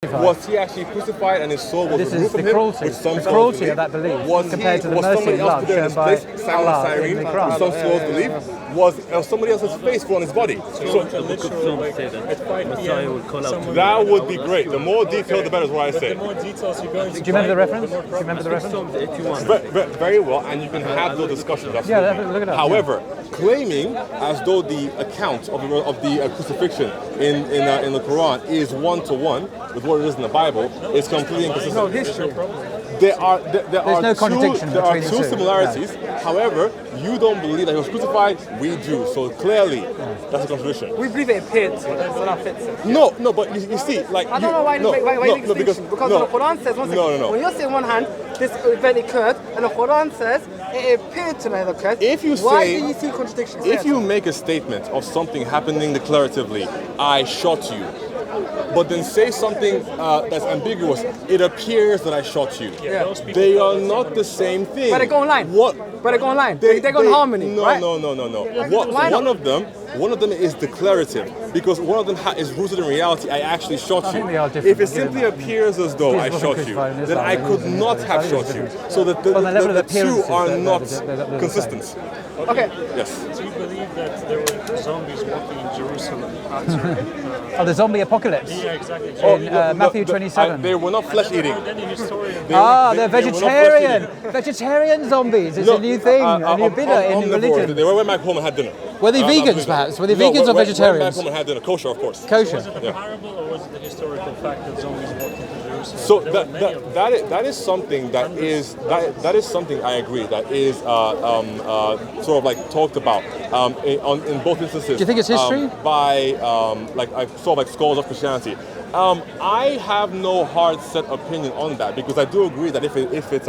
Was he actually crucified and his soul was removed from him? Cruelty. The cruelty of that belief compared to the mercy and love shown by Allah in the Quran. Some scholars believe was somebody else's face on his body. So that would be great. The more detailed, the better is what I say. The more details you go into. Do you remember the reference? Very well, and you can have those discussions. Yeah, look it up. However, claiming as though the account of the crucifixion in the Quran is one-to-one with what it is in the Bible is completely inconsistent. No history. There are no contradiction between the two two. similarities. No. However, you don't believe that he was crucified. We do. So clearly, that's a contradiction. We believe it appeared, so that fits it. No, but you see, like I don't know why you make because the Quran says one second. When you're saying one hand, this event occurred, and the Quran says it appeared to have occurred. Why do you see contradictions? If you make a statement of something happening declaratively, I shot you. But then say something that's ambiguous. It appears that I shot you. Yeah. They are not the same thing. But they go online. What? But they go online. They go in harmony. No, right? no. One of them is declarative because one of them is rooted in reality. I actually shot you. If it simply appears as though I shot you, then I could not have shot you. So that the two are not consistent. Okay. Yes. Do you believe that there were zombies walking in Jerusalem Oh, the zombie apocalypse. Yeah, exactly. In Matthew 27. They were not flesh-eating. They're vegetarian. Vegetarian zombies. It's a new thing, a new bid'ah in religion. They went back home and had dinner. Were they vegans, perhaps? Were they vegans or vegetarians? Went back home and had dinner. Kosher, of course. Kosher. Was it a parable or was it the historical fact that zombies walked into Jerusalem? So that is something that is something I agree that is sort of like talked about in both instances. Do you think it's history? By sort of like scholars of Christianity. I have no hard set opinion on that because I do agree that if it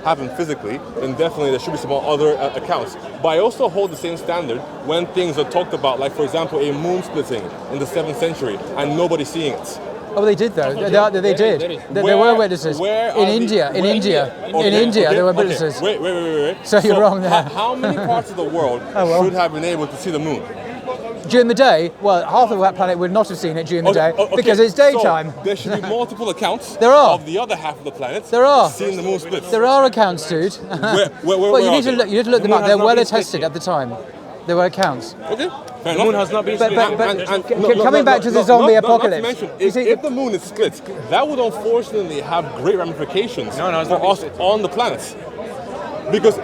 happened physically, then definitely there should be some other accounts. But I also hold the same standard when things are talked about, like for example a moon splitting in the 7th century and nobody seeing it. Oh, they did though. They did. There were witnesses in India. In India, there were witnesses. Wait. So you're wrong there. How many parts of the world should have been able to see the moon? During the day, well, half of that planet would not have seen it during the day because it's daytime. So there should be multiple accounts of the other half of the planet seeing the moon split. There are accounts, dude. Well, you need to look them up. They're well attested at the time. There were accounts. Okay. The moon has not been split. Coming back to the zombie apocalypse. If the moon is split, that would unfortunately have great ramifications for us on the planet. Because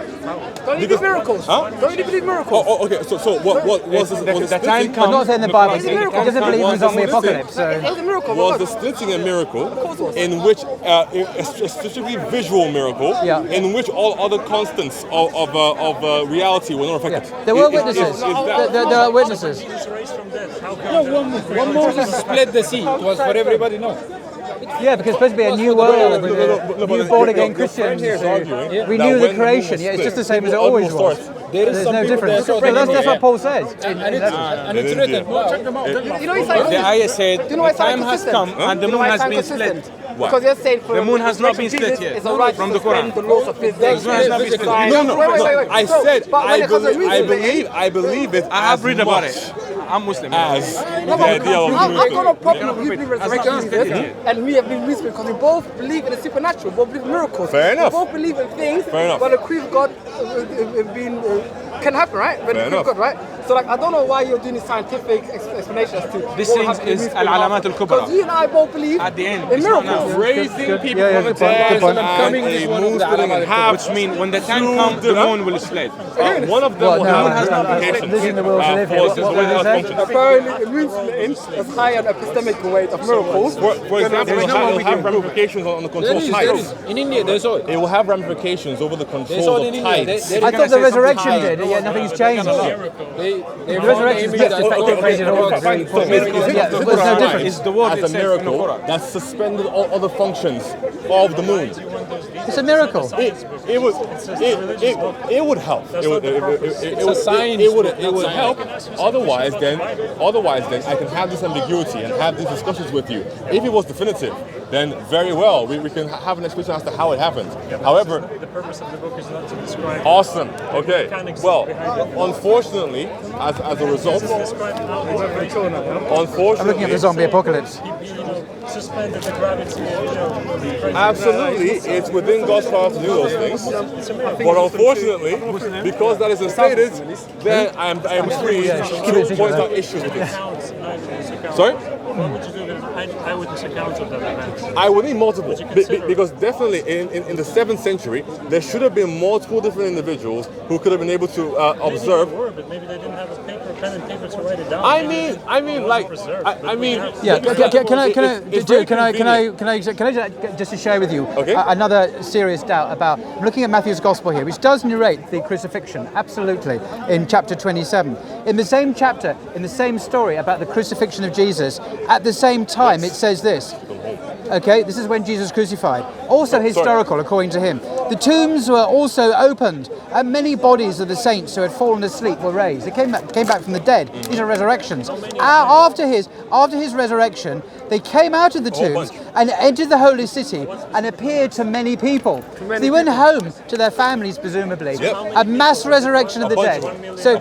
don't you believe miracles? Huh? Don't you believe miracles? Okay. So what was the time comes? Not in the Bible. He doesn't believe in the zombie apocalypse. So. It was a miracle. Was the splitting a miracle in which a strictly visual miracle in which all other constants of reality were not affected? There were witnesses. There are witnesses. When Moses split the sea, it was for everybody know. Yeah, because it's supposed to be a new world with new born-again Christians. Renew the creation. Yeah, it's just the same as it always was. There's no difference. That's what Paul says. And it's written. Check them out. You know it's like the ayah said the time has come and the moon has been split. Because you're saying the moon has not been split yet from the Quran. The laws of physics. No. Wait. I said I believe it. I have read about it. I'm Muslim. As the idea of I've got no problem with you being resurrected and me being Muslim because we both believe in the supernatural, both believe in miracles. Fair enough. We both believe in things, but the creed of God can happen, right? But the creed of God, right? So like, I don't know why you're doing this scientific explanation as to this thing is al-alamat al-kubra. Because you and I both believe at the end in miracles. Raising people from the dead which means when the time comes, the moon will split. One of them will have ramifications. Apparently, the moon splitting is higher on epistemic weight of miracles. For example, it will have ramifications on the control of tides. In India, they saw it. It will have ramifications over the control of tides. I thought the resurrection did. Yeah, nothing's changed. The resurrection is just affected all. There's no difference. It's the word as a miracle that suspended all other functions of the moon. It's a miracle. It would help. It's a sign. It would help. Otherwise, then I can have this ambiguity and have these discussions with you. If it was definitive, then very well, we can have an explanation as to how it happened. However, the purpose of the book is not to describe. Awesome. Okay. Well, unfortunately, as a result, I'm looking at the zombie apocalypse. suspended the gravity, the Absolutely, it's within God's power to do those things. But unfortunately, because that isn't stated, then I am free to point out issues with it. Sorry? What would you do with an eyewitness account of that event? I would need multiple, because definitely in the 7th century, there should have been multiple different individuals who could have been able to observe. Maybe they were, but maybe they didn't have a pen and paper to write it down. I mean, yeah. Can I just to share with you another serious doubt about looking at Matthew's Gospel here, which does narrate the crucifixion, absolutely, in chapter 27. In the same chapter, in the same story about the crucifixion of Jesus, at the same time it says this. Okay, this is when Jesus was crucified. Also historical, according to him. The tombs were also opened, and many bodies of the saints who had fallen asleep were raised. They came back from the dead. These are resurrections. After his resurrection, they came out of the tombs and entered the holy city and appeared to many people. So they went home to their families, presumably. A mass resurrection of the dead. So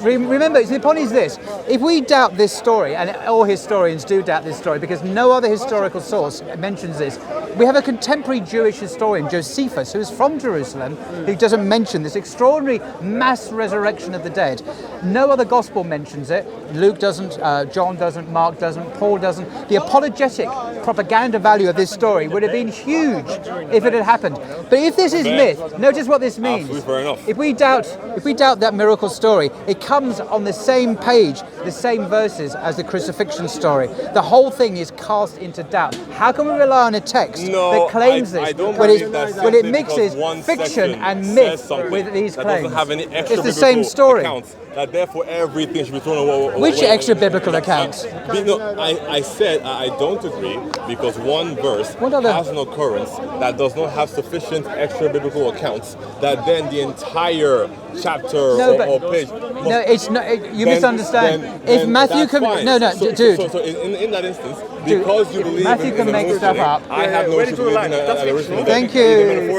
remember, the point is this: if we doubt this story, and all historians do doubt this story, because no other historical source mentions this, we have a contemporary Jewish historian, Josephus, who is from Jerusalem, who doesn't mention this extraordinary mass resurrection of the dead. No other gospel mentions it. Luke doesn't, John doesn't, Mark doesn't, Paul doesn't. The apologetic propaganda value of this story would have been huge if it had happened. But if this is myth, notice what this means. Fair enough. If we doubt that miracle story, it comes on the same page, the same verses as the crucifixion story. The whole thing is cast into doubt. How can we rely on a text that claims this when it mixes fiction and myth with these claims? It's the same story. That therefore everything should be thrown away. Which extra biblical accounts? I said I don't agree because one verse has an occurrence that does not have sufficient extra biblical accounts that then the entire chapter or page. No, it's not. You misunderstand. If Matthew can, dude. So in that instance, because you believe Matthew can make stuff up. I have no issue believing that original. Thank you.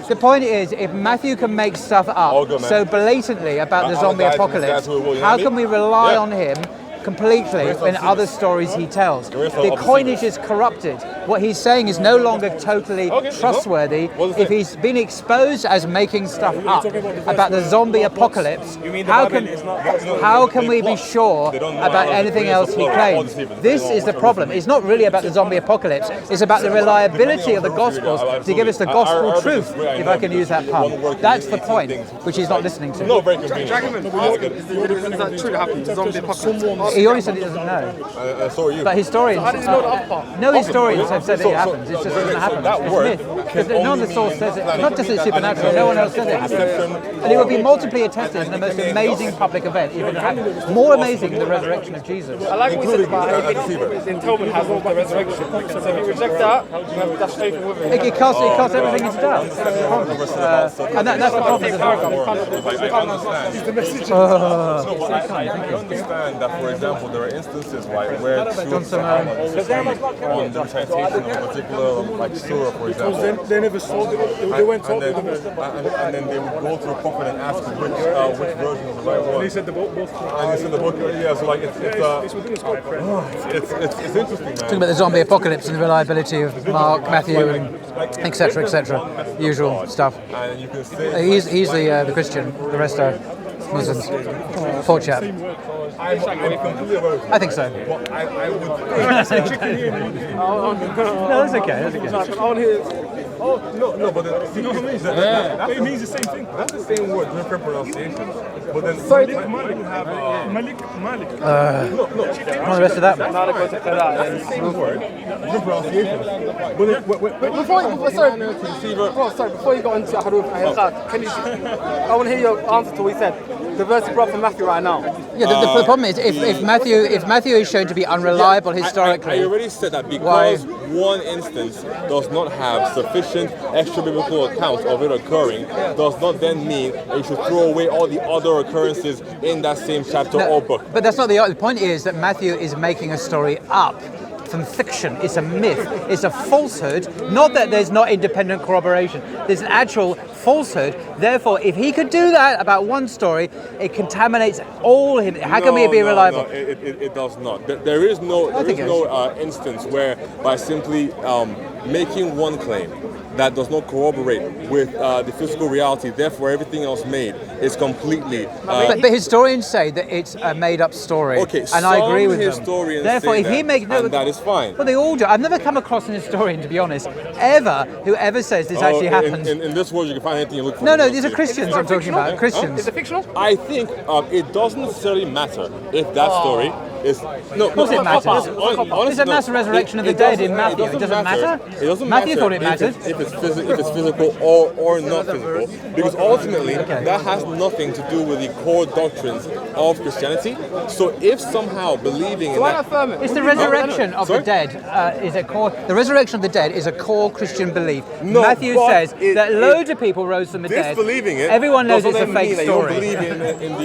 The point is, if Matthew can make stuff up so blatantly about the zombie apocalypse, how can we rely on him completely in other stories he tells? The coinage is corrupted. What he's saying is no longer totally trustworthy. If he's been exposed as making stuff up about the zombie apocalypse, how can we be sure about anything else he claims? This is the problem. It's not really about the zombie apocalypse. It's about the reliability of the Gospels to give us the gospel truth, if I can use that pun. That's the point, which he's not listening to. No, very convenient. Is that true that happens? Zombie apocalypse? He already said he doesn't know. So are you. But historians, How does he know the other part? no historians have said that it happens. It just doesn't happen. That It's word myth. Because none of the source says it. Not just it's supernatural. No one else says it happens. And it will be multiply attested in the most amazing public event, even if it happens. More amazing than the resurrection of Jesus. I like what you said about how in Tobin has all the resurrection. So if you reject that, that's faith with it. It casts everything into doubt. That's the problem. And that's the problem as well. I understand that, for example, there are instances where truths are on the recitation of a particular surah, for example. They never saw it. They went and then they would go to the prophet and ask which version is the right one. And he said the both. And he said the book. Yeah, so like it's interesting, man. Talking about the zombie apocalypse and the reliability of Mark, Matthew, and etc. Usual stuff. And you can say He's the Christian. The rest are Muslims. Poor chap. I'm completely aware of it. I think so. But I would. No, that's okay. That's okay. No, but you know what it means? It means the same thing. That's the same word, different pronunciation. But then Malik. Want the rest of that? That's the same word, different pronunciation. Before you go into Haruf, can you? I want to hear your answer to what he said. The verse you brought from Matthew right now. Yeah, the problem is if Matthew is shown to be unreliable historically. I already said that because one instance does not have sufficient extra biblical accounts of it occurring, does not then mean that you should throw away all the other occurrences in that same chapter or book. But that's not the point. Is that Matthew is making a story up from fiction. It's a myth. It's a falsehood. Not that there's not independent corroboration. There's an actual falsehood. Therefore, if he could do that about one story, it contaminates all him. How can we be reliable? No, it does not. There is no instance where by simply making one claim that does not corroborate with the physical reality, therefore everything else made is completely... but historians say that it's a made-up story, okay, and I agree with them. Historians therefore, say if he makes... and that is fine. Well, they all do. I've never come across an historian, to be honest, who ever says this actually happened. In this world, you can find anything you look for. No, these are Christians I'm talking about. Christians. Is it fictional? I think it doesn't necessarily matter if that story is... No, of course it matters. There's a mass resurrection of the dead in Matthew. It doesn't matter? It doesn't Matthew matter thought it mattered. if it's physical or not physical, because ultimately that has nothing to do with the core doctrines of Christianity. So if somehow believing in that... It's the resurrection of the dead is a core... The reresurrection of the dead is a core Christian belief. No, Matthew says that loads of people rose from the dead. Disbelieving it. Everyone knows it's a fake story. You don't believe in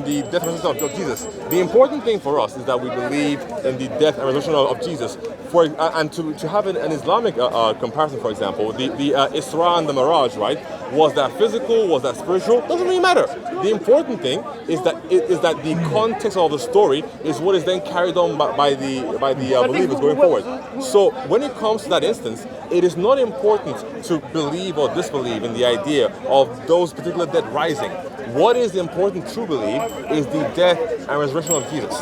the death and resurrection of Jesus. The important thing for us is that we believe in the death and resurrection of Jesus. And to have an Islamic comparison, for example, the Isra and the Miraj, right? Was that physical? Was that spiritual? Doesn't really matter. The important thing is that the context of the story is what is then carried on by the believers going forward. So when it comes to that instance, it is not important to believe or disbelieve in the idea of those particular dead rising. What is important to believe is the death and resurrection of Jesus.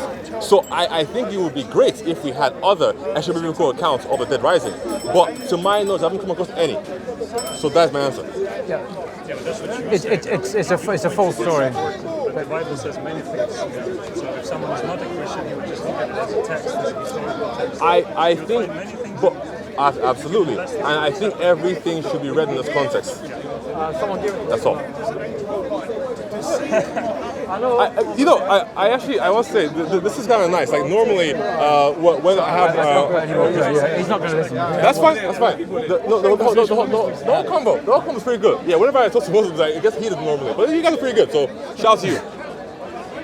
So I think it would be great if we had other extra-biblical accounts of the dead rising. But to my knowledge, I haven't come across any. So that's my answer. Yeah, but that's what it's a false story. The Bible says many things. So if someone is not a Christian, he would just look at it as a text, as a historical text. I think, but absolutely, and I think everything should be read in this context. That's all. I must say, this is kind of nice. Like normally, when I have, he's not going to listen. That's fine. The whole combo is pretty good. Yeah, whenever I talk to Muslims, it gets heated normally, but you guys are pretty good. So shout out to you.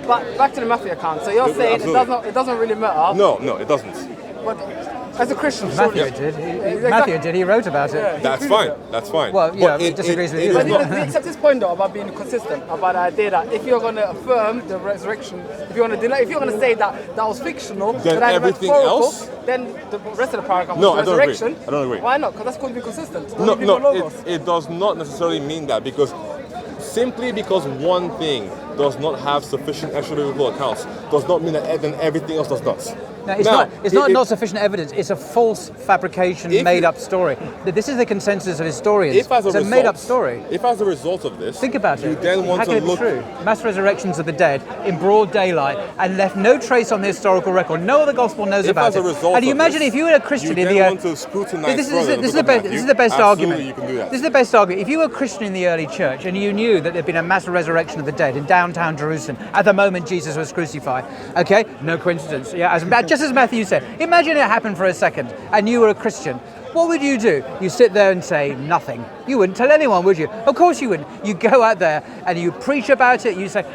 But back to the Matthew account. So you're saying it doesn't really matter. No, it doesn't. But as a Christian, Matthew did. Matthew did. He wrote about it. Yeah, That's fine. Well, yeah, he disagrees with you. But you accept this point though about being consistent, about the idea that if you're going to affirm the resurrection, if you're going to say that was fictional, then everything else, then the rest of the paragraph no, was resurrection. I don't agree. Why not? Because that's going to be consistent. It does not necessarily mean that, because simply because one thing does not have sufficient extra-biblical accounts does not mean that then everything else does not. No, it's not sufficient evidence. It's a false fabrication, made-up story. This is the consensus of historians. It's a made-up story. If as a result of this, think about you it. then want to look... True. Mass resurrections of the dead in broad daylight and left no trace on the historical record. No other gospel knows about it. And you imagine if you were a Christian in the... want to scrutinize this is the best argument. You can do that. This is the best argument. If you were a Christian in the early church and you knew that there'd been a mass resurrection of the dead in downtown Jerusalem at the moment Jesus was crucified, okay, no coincidence. Yeah, just as Matthew said, imagine it happened for a second and you were a Christian. What would you do? You sit there and say nothing. You wouldn't tell anyone, would you? Of course you wouldn't. You go out there and you preach about it. You say,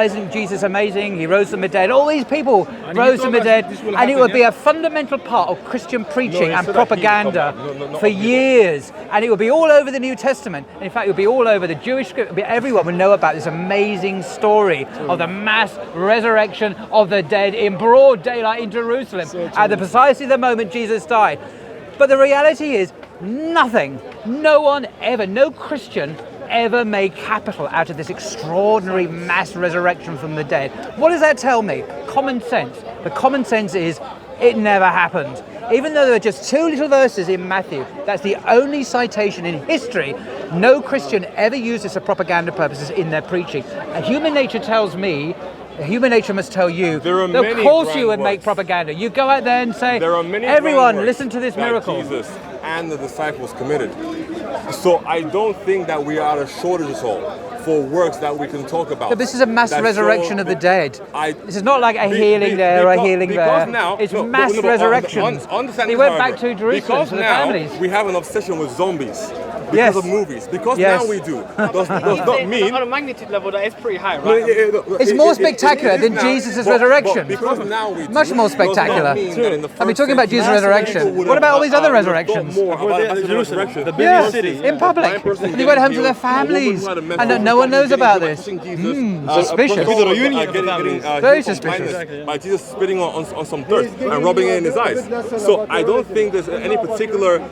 isn't Jesus amazing? He rose from the dead. All these people rose from the dead. And it would be a fundamental part of Christian preaching and propaganda for years. And it would be all over the New Testament. And in fact, it would be all over the Jewish script. Everyone would know about this amazing story of the mass resurrection of the dead in broad daylight in Jerusalem at precisely the moment Jesus died. But the reality is, nothing, no one ever, no Christian ever made capital out of this extraordinary mass resurrection from the dead. What does that tell me? Common sense. The common sense is, it never happened. Even though there are just 2 little verses in Matthew, that's the only citation in history. No Christian ever used this for propaganda purposes in their preaching. And human nature tells me, human nature must tell you, of course you would make propaganda. You go out there and say, everyone, listen to this miracle. Jesus and the disciples committed. So I don't think that we are at a shortage at all for works that we can talk about. But this is a mass resurrection of the dead. This is not like a healing there or a healing there. It's mass resurrections. He went back to Jerusalem because to the now families. we have an obsession with zombies. because of movies. Because now we do. Does not mean on a magnitude level that is pretty high, right? It's more spectacular than Jesus' resurrection. Because now we do, much more spectacular. I mean, talking about Jesus' resurrection. What about all these other resurrections? The yeah, in public. And they went home to their families, and no one knows about this. Suspicious. Very suspicious. By Jesus spitting on some dirt and rubbing it in his eyes. So I don't think there's any particular